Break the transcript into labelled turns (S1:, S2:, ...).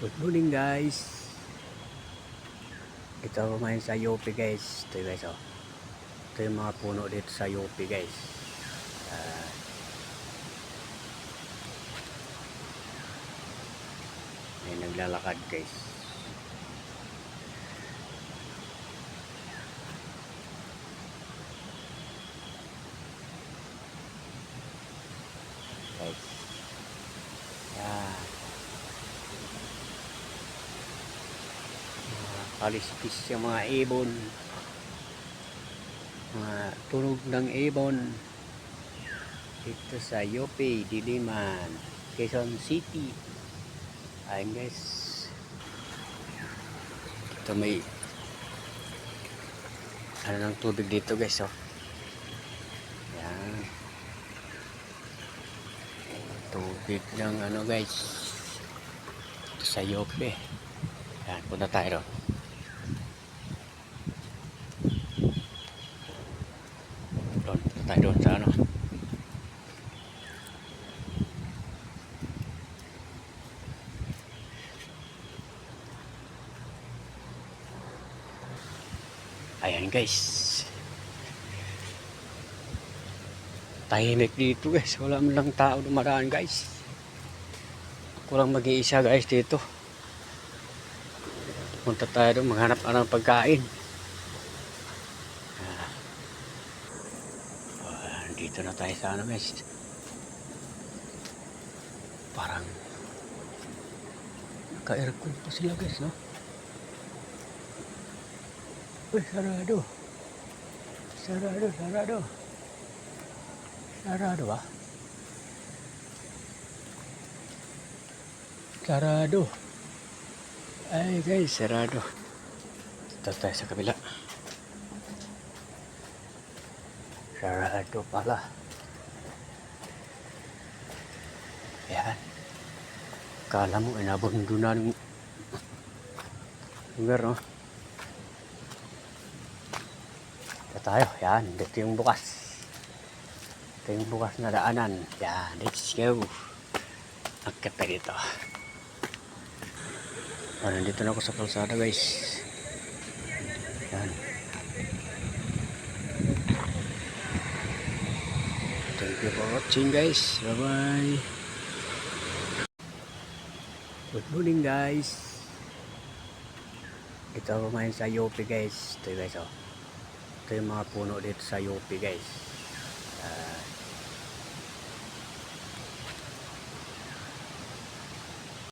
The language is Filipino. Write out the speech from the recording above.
S1: Good morning guys. Ito ako ngayon sa UP guys. Ito guys oh. Ito yung mga puno dito sa UP guys. Uh, may naglalakad guys. Guys. Yan. Kalispis yung mga ibon. Mga tunog ng ibon. Dito sa UP, Diliman, Quezon City. Ayun guys. Ito may ano ng tubig dito guys oh. Yan. Tubig ng ano guys. Ito sa UP. Yan, punta tayo doon. Punta tayo doon sa ano. Ayan guys. Tahimik dito guys. Wala man lang tao dumaraan guys. Ako lang mag-iisa guys dito. Punta tayo doon. Maghanap ng pagkain. Dito na tayo sa ano guys. Parang naka-aircon pa sila guys no. Uy, sarado. Sarado ba? Sarado. Ay guys, sarado. Dito tayo sa kabila. Sarado pala. Ayan. Kala mo, inabundunan ng lugar no. Tayo, yan, dito yung bukas. Ito yung bukas na daanan. Yan, let's go. Akit tayo dito. Nandito na ako sa kalsada guys. Yan. Thank you for watching guys. Bye bye. Good morning guys. Ito ako ngayon sa UP guys. Ito guys oh. Ito yung mga puno dito sa UP guys.